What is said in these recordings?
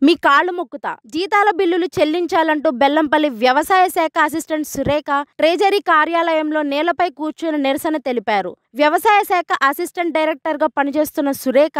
మీ కాళ్ళు మొక్కుతా జీతాల బిల్లులు చెల్లించాలంటూ బెల్లంపల్లి వ్యవసాయ శాఖ అసిస్టెంట్ సురేఖ ట్రెజరీ కార్యాలయంలో నేలపై కూర్చుని నిరసన తెలిపారు. వ్యవసాయ శాఖ అసిస్టెంట్ డైరెక్టర్గా పనిచేస్తున్న సురేఖ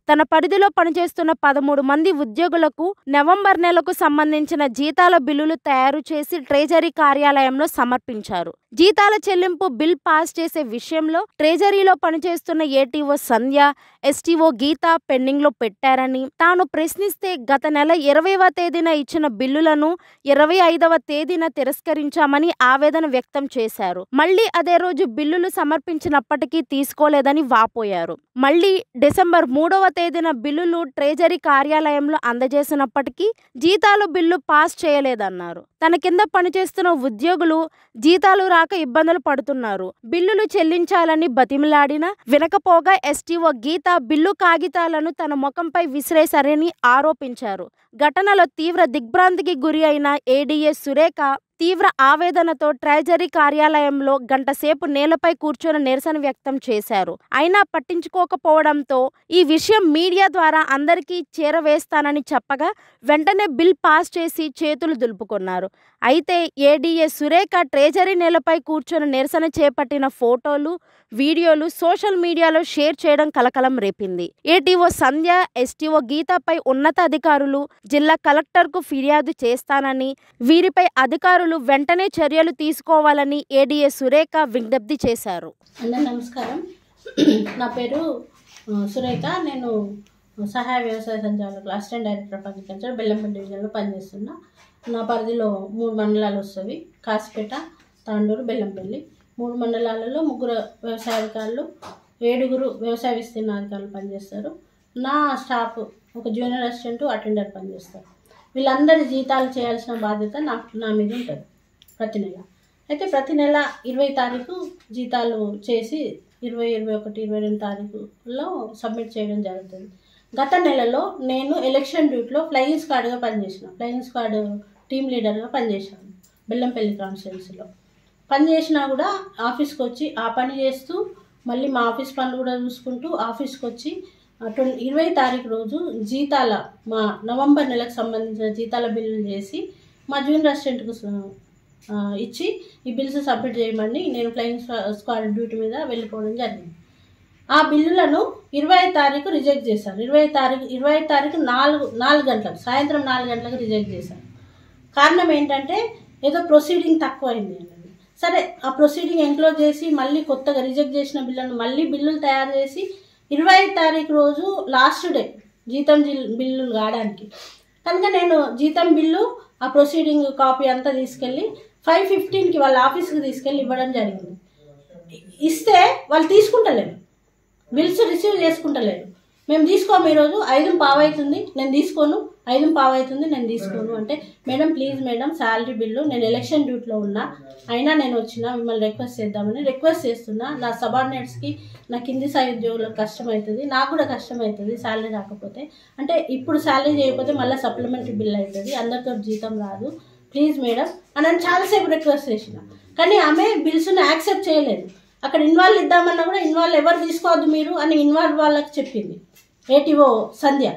తన పరిధిలో పనిచేస్తున్న 13 మంది ఉద్యోగులకు నవంబర్ నెలకు సంబంధించిన జీతాల బిల్లులు తయారు చేసి ట్రెజరీ కార్యాలయంలో సమర్పించారు. జీతాల చెల్లింపు బిల్ పాస్ చేసే విషయంలో ట్రెజరీలో పనిచేస్తున్న ఏటీఓ సంధ్య, ఎస్టీఓ గీత పెండింగ్లో పెట్టారని, తాను ప్రశ్నిస్తే గత నెల 20వ తేదీన ఇచ్చిన బిల్లులను 25వ తేదీన తిరస్కరించామని ఆవేదన వ్యక్తం చేశారు. మళ్లీ అదే రోజు బిల్లులు సమర్పించినప్పటికీ తీసుకోలేదని వాపోయారు. మళ్లీ డిసెంబర్ 3వ తేదీన బిల్లులు ట్రెజరీ కార్యాలయంలో అందజేసినప్పటికీ జీతాలు బిల్లు పాస్ చేయలేదన్నారు. తన కింద పనిచేస్తున్న ఉద్యోగులు జీతాలు రాక ఇబ్బందులు పడుతున్నారు. బిల్లులు చెల్లించాలని బతిమిలాడినా వినకపోగా ఎస్టీఓ గీత బిల్లు కాగితాలను తన ముఖంపై విసిరేశారని ఆరోపించారు. ఘటనలో తీవ్ర దిగ్భ్రాంతికి గురి అయిన ఏడీఏ సురేఖ తీవ్ర ఆవేదనతో ట్రెజరీ కార్యాలయంలో గంటసేపు నేలపై కూర్చొని నిరసన వ్యక్తం చేశారు. అయినా పట్టించుకోకపోవడంతో ఈ విషయం మీడియా ద్వారా అందరికీ చేరవేస్తానని చెప్పగా వెంటనే బిల్ పాస్ చేసి చేతులు దులుపుకున్నారు. అయితే ఏడీఏ సురేఖ ట్రెజరీ నేలపై కూర్చొని నిరసన చేపట్టిన ఫోటోలు, వీడియోలు సోషల్ మీడియాలో షేర్ చేయడం కలకలం రేపింది. ఏటీఓ సంధ్య, ఎస్టీఓ గీతపై ఉన్నతాధికారులు జిల్లా కలెక్టర్కు ఫిర్యాదు చేస్తానని, వీరిపై అధికారులు వెంటనే చర్యలు తీసుకోవాలని ఏడీఏ సురేఖ విజ్ఞప్తి చేశారు. నమస్కారం, నా పేరు సురేఖ. నేను సహాయ వ్యవసాయ సంచాలకులు, assistant director of agriculture, Bellampalli డివిజన్లో పనిచేస్తున్నా. నా పరిధిలో 3 మండలాలు వస్తుంది: కాసిపేట, తాండూరు, బెల్లంపల్లి. 3 మండలాలలో 3 వ్యవసాయ అధికారులు, 7 వ్యవసాయ విస్తీర్ణ అధికారులు పనిచేస్తారు. నా స్టాఫ్ ఒక జూనియర్ అసిస్టెంట్, అటెండర్ పనిచేస్తారు. వీళ్ళందరి జీతాలు చేయాల్సిన బాధ్యత నా మీద ఉంటుంది ప్రతి నెల. అయితే ప్రతి నెల 20 తారీఖు జీతాలు చేసి 20, 21, 22 తారీఖులో సబ్మిట్ చేయడం జరుగుతుంది. గత నెలలో నేను ఎలక్షన్ డ్యూటీలో ఫ్లయింగ్ స్క్వాడ్గా పనిచేసిన, ఫ్లయింగ్ స్క్వాడ్ టీమ్ లీడర్గా పనిచేసాను. బెల్లంపల్లి కాన్స్టిట్యున్సీలో పనిచేసినా కూడా ఆఫీస్కి వచ్చి ఆ పని చేస్తూ మళ్ళీ మా ఆఫీస్ పనులు కూడా చూసుకుంటూ ఆఫీస్కి వచ్చి 20 తారీఖు రోజు జీతాల మా నవంబర్ నెలకు సంబంధించిన జీతాల బిల్లులు చేసి మా జూనియర్ అసిస్టెంట్కు ఇచ్చి ఈ బిల్స్ సబ్మిట్ చేయమని నేను ఫ్లయింగ్ స్క్వాడ్ డ్యూటీ మీద వెళ్ళిపోవడం జరిగింది. ఆ బిల్లులను 20 తారీఖు రిజెక్ట్ చేశాను. 20 తారీఖు 4 గంటలకు, సాయంత్రం 4 గంటలకు రిజెక్ట్ చేశాను. కారణం ఏంటంటే ఏదో ప్రొసీడింగ్ తక్కువైంది అన్నది. సరే, ఆ ప్రొసీడింగ్ ఎంక్లోజ్ చేసి మళ్ళీ కొత్తగా రిజెక్ట్ చేసిన బిల్లులను మళ్ళీ బిల్లులు తయారు చేసి 20 తారీఖు రోజు లాస్ట్ డే జీతం బిల్లులు కావడానికి కనుక నేను జీతం బిల్లు ఆ ప్రొసీడింగ్ కాపీ అంతా తీసుకెళ్ళి 5:15కి వాళ్ళ ఆఫీస్కి తీసుకెళ్ళి ఇవ్వడం జరిగింది. ఇస్తే వాళ్ళు తీసుకుంటలేరు, బిల్స్ రిసీవ్ చేసుకుంటలేరు. మేము తీసుకోము, ఈరోజు 5:15 అవుతుంది నేను తీసుకోను, 5:15 అవుతుంది నేను తీసుకోను అంటే, madam please madam, salary bill నేను ఎలక్షన్ డ్యూటీలో ఉన్నా, అయినా నేను వచ్చిన మిమ్మల్ని రిక్వెస్ట్ చేద్దామని రిక్వెస్ట్ చేస్తున్నా. నా సబార్డినేట్స్కి, నా కింది స్థాయి ఉద్యోగులకు కష్టం అవుతుంది, నాకు కూడా కష్టం అవుతుంది శాలరీ రాకపోతే. అంటే ఇప్పుడు శాలరీ చేయకపోతే మళ్ళీ సప్లిమెంటరీ బిల్ అవుతుంది, అందరితో జీతం రాదు, ప్లీజ్ మేడం అని చాలాసేపు రిక్వెస్ట్ చేసిన. కానీ ఆమె బిల్స్ని యాక్సెప్ట్ చేయలేదు. అక్కడ ఇన్వాల్వ్ ఇద్దామన్నా కూడా ఇన్వాల్వ్ ఎవరు తీసుకోవద్దు మీరు అని ఇన్వాల్వ్ వాళ్ళకి చెప్పింది ఏటీఓ సంధ్య.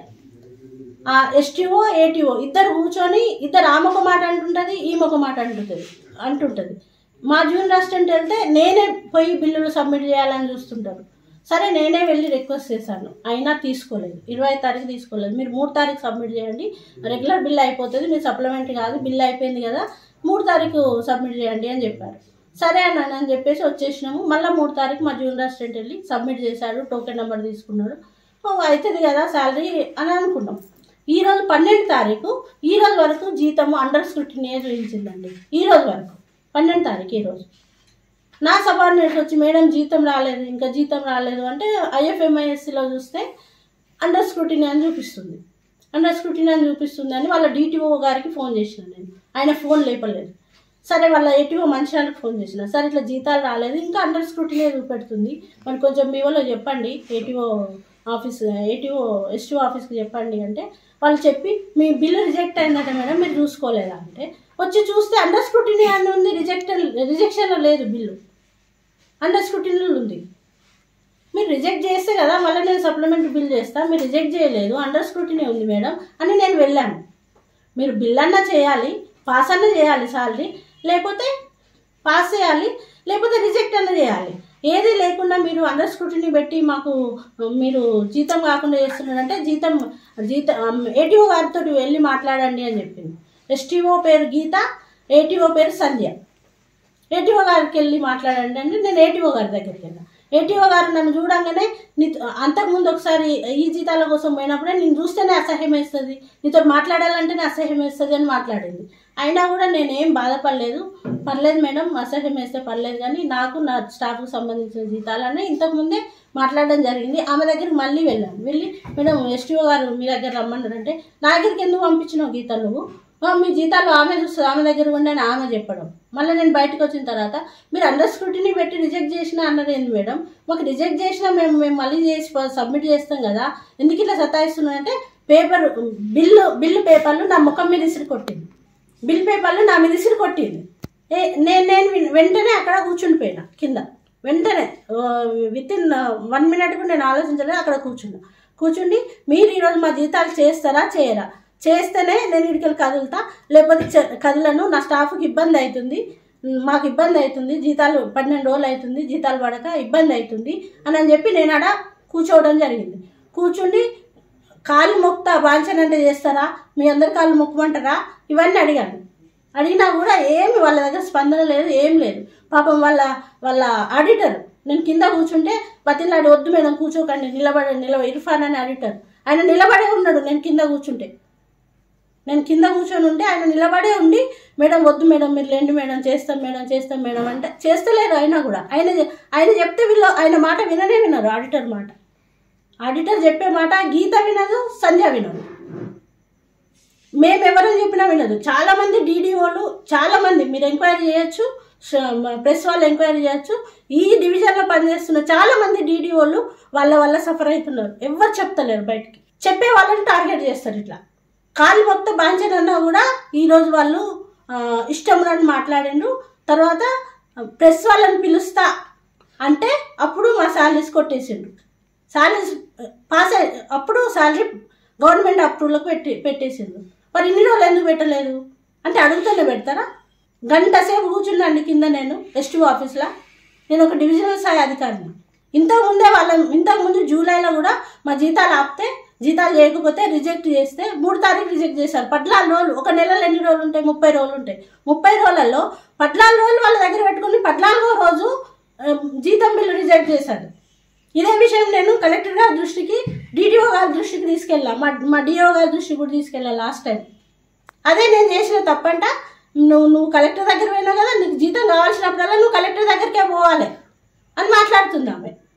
ఆ ఎస్టీఓ ఏటీఓ ఇద్దరు కూర్చొని ఆమె ఒక మాట అంటుంటుంది, ఈమె ఒక మాట అంటుంటుంది. మా జూనియర్ అసిస్టెంట్ వెళ్తే నేనే పోయి బిల్లులు సబ్మిట్ చేయాలని చూస్తుంటారు. సరే, నేనే వెళ్ళి రిక్వెస్ట్ చేశాను, అయినా తీసుకోలేదు. 20 తారీఖు తీసుకోలేదు. మీరు 3 తారీఖు సబ్మిట్ చేయండి, రెగ్యులర్ బిల్ అయిపోతుంది, మీరు సప్లిమెంటరీ కాదు, బిల్ అయిపోయింది కదా, 3 తారీఖు సబ్మిట్ చేయండి అని చెప్పారు. సరే అని చెప్పేసి వచ్చేసినాము. మళ్ళీ 3 తారీఖు మా జూనియర్ అసిస్టెంట్ వెళ్ళి సబ్మిట్ చేశాడు, టోకెన్ నెంబర్ తీసుకున్నాడు, అవుతుంది కదా శాలరీ అని అనుకున్నాం. ఈరోజు 12 తారీఖు, ఈ రోజు వరకు జీతము అండర్ స్క్రూటినీ చూపించిందండి. ఈ రోజు వరకు 12 తారీఖు ఈరోజు నా సబార్డినేట్స్ వచ్చి మేడం జీతం రాలేదు, ఇంకా జీతం రాలేదు అంటే IFMISలో చూస్తే అండర్ స్క్రూటినీ అని చూపిస్తుంది. అండర్ స్క్రూటినీ అని చూపిస్తుంది అని వాళ్ళ DTO గారికి ఫోన్ చేసిన నేను, ఆయన ఫోన్ లేపలేదు. సరే, వాళ్ళ ఏటీఓ మనుషులకు ఫోన్ చేసిన, సరే ఇట్లా జీతాలు రాలేదు, ఇంకా అండర్ స్క్రూటినీ చూపెడుతుంది, మరి కొంచెం మీ వాళ్ళు చెప్పండి, ఏటీఓ ఎస్టీఓ ఆఫీస్కి చెప్పండి అంటే వాళ్ళు చెప్పి మీ బిల్లు రిజెక్ట్ అయిందట మేడం, మీరు చూసుకోలేదా అంటే వచ్చి చూస్తే అండర్ స్క్రూటినీ అని ఉంది, రిజెక్షన్లో లేదు, బిల్లు అండర్ స్క్రూటినీలో ఉంది. మీరు రిజెక్ట్ చేస్తే కదా మళ్ళీ నేను సప్లిమెంటరీ బిల్ చేస్తాను, మీరు రిజెక్ట్ చేయలేదు, అండర్ స్క్రూటినీ ఉంది మేడం అని నేను వెళ్ళాను. మీరు బిల్ అన్నా చేయాలి, పాస్ అన్నా చేయాలి సాలరీ, లేకపోతే పాస్ చేయాలి, లేకపోతే రిజెక్ట్ అన్నా చేయాలి. ఏది లేకుండా మీరు అండర్ స్క్రూటినీ పెట్టి మాకు మీరు జీతం కాకుండా చేస్తున్నారంటే జీతం ఏటీఓ గారితో వెళ్ళి మాట్లాడండి అని చెప్పింది. ఎస్టీఓ పేరు గీత, ఏటీఓ పేరు సంధ్య. ఏటీఓ గారికి వెళ్ళి మాట్లాడండి అంటే నేను ఏటీఓ గారి దగ్గరికి వెళ్ళాను. ఏటీఓ గారు నన్ను చూడంగానే అంతకుముందు ఒకసారి ఈ జీతాల కోసం పోయినప్పుడే నేను చూస్తేనే అసహ్యం వేస్తుంది, నీతో మాట్లాడాలంటేనే అసహ్యం వేస్తుంది అని మాట్లాడింది. అయినా కూడా నేనేం బాధపడలేదు, పర్లేదు మేడం అసహ్యం వేస్తే పర్లేదు, కానీ నాకు నా స్టాఫ్కి సంబంధించిన జీతాలనే ఇంతకుముందే మాట్లాడడం జరిగింది. ఆమె దగ్గరికి మళ్ళీ వెళ్ళాను. వెళ్ళి మేడం ఎస్టీఓ గారు మీ దగ్గర రమ్మన్నారంటే నా దగ్గరికి ఎందుకు పంపించినావు గీత నువ్వు, మీ జీతాలు ఆమె చూస్తుంది, ఆమె దగ్గర ఉండి అని ఆమె చెప్పడం. మళ్ళీ నేను బయటకు వచ్చిన తర్వాత మీరు అండర్ స్క్రూటినీ పెట్టి రిజెక్ట్ చేసినా అన్నది ఏంది మేడం, మాకు రిజెక్ట్ చేసినా మేము మళ్ళీ చేసి సబ్మిట్ చేస్తాం కదా, ఎందుకు ఇట్లా సతాయిస్తున్నానంటే పేపర్ బిల్లు పేపర్లు నా ముఖం మీద ఇసిరి కొట్టింది, బిల్ పేపర్లు నా మీద ఇసిరి కొట్టింది. నేను వెంటనే అక్కడ కూర్చుండిపోయినా కింద. వెంటనే వితిన్ 1 minute కూడా నేను ఆలోచించలేదు, అక్కడ కూర్చుండి మీరు ఈరోజు మా జీతాలు చేస్తారా చేయరా, చేస్తేనే నేను ఇక్కడికి కదులుతా, లేకపోతే కదలను, నా స్టాఫ్కి ఇబ్బంది అవుతుంది, మాకు ఇబ్బంది అవుతుంది, జీతాలు 12 రోజులు అవుతుంది జీతాలు పడక ఇబ్బంది అవుతుంది అని చెప్పి నేను ఆడ కూర్చోవడం జరిగింది. కూర్చుండి కాళ్ళు మొక్తా వాంఛనంటే చేస్తారా, మీ అందరి కాళ్ళు మొక్కమంటారా, ఇవన్నీ అడిగినా కూడా ఏమి వాళ్ళ దగ్గర స్పందన లేదు, ఏం లేదు. పాపం వాళ్ళ ఆడిటర్ నేను కింద కూర్చుంటే బతిలాడి వద్దు మేడం కూర్చోకండి, ఇర్ఫాన్ అని ఆడిటర్, ఆయన నిలబడే ఉన్నాడు. నేను కింద కూర్చొని ఉంటే ఆయన నిలబడే ఉండి మేడం వద్దు మేడం మీరు లేండి మేడం చేస్తాం మేడం అంటే చేస్తలేరు. అయినా కూడా ఆయన చెప్తే ఆయన మాట వినరు. ఆడిటర్ చెప్పే మాట గీత వినదు, సంధ్య వినదు, మేమెవరని చెప్పినా వినదు. చాలామంది డీడీఓలు, చాలామంది మీరు ఎంక్వైరీ చేయొచ్చు, ప్రెస్ వాళ్ళు ఎంక్వైరీ చేయొచ్చు, ఈ డివిజన్లో పనిచేస్తున్న చాలామంది డీడీఓలు వాళ్ళ సఫర్ అవుతున్నారు. ఎవరు చెప్తలేరు బయటికి, చెప్పే వాళ్ళని టార్గెట్ చేస్తారు. ఇట్లా కాళ్ళు మొత్తం బాంచనన్నా కూడా ఈరోజు వాళ్ళు ఇష్టం ఉన్నట్టు మాట్లాడిండ్రు. తర్వాత ప్రెస్ వాళ్ళని పిలుస్తా అంటే అప్పుడు మా శాలరీస్ కొట్టేసిండ్రు. శాలరీస్ పాస్ అప్పుడు శాలరీ గవర్నమెంట్ అప్రూవల్కి పెట్టేసిండ్రు. మరి ఇన్ని రోజులు ఎందుకు పెట్టలేదు అంటే అడుగుతూనే పెడతారా? గంట సేపు కూర్చున్నాండి కింద నేను ఎస్టీఓ ఆఫీస్లో. నేను ఒక డివిజనల్ స్థాయి అధికారిని. ఇంతకుముందు జూలైలో కూడా మా జీతాలు ఆపితే, జీతాలు చేయకపోతే రిజెక్ట్ చేస్తే 3 తారీఖు రిజెక్ట్ చేశారు. 14 రోజులు, ఒక నెలలో ఎన్ని రోజులు ఉంటాయి? 30 రోజులు ఉంటాయి. 30 రోజులలో 14 రోజులు వాళ్ళ దగ్గర పెట్టుకుని 14వ రోజు జీతం బిల్లు రిజెక్ట్ చేశారు. ఇదే విషయం నేను కలెక్టర్ గారి దృష్టికి, డిడిఓ గారి దృష్టికి తీసుకెళ్ళా, మా డిఓ గారి దృష్టికి కూడా తీసుకెళ్ళా లాస్ట్ టైం. అదే నేను చేసిన తప్పంట. నువ్వు కలెక్టర్ దగ్గర పోయినావు కదా, నీకు జీతం కావాల్సినప్పుడల్లా నువ్వు కలెక్టర్ దగ్గరికే పోవాలి అని మాట్లాడుతుంది ఆమె.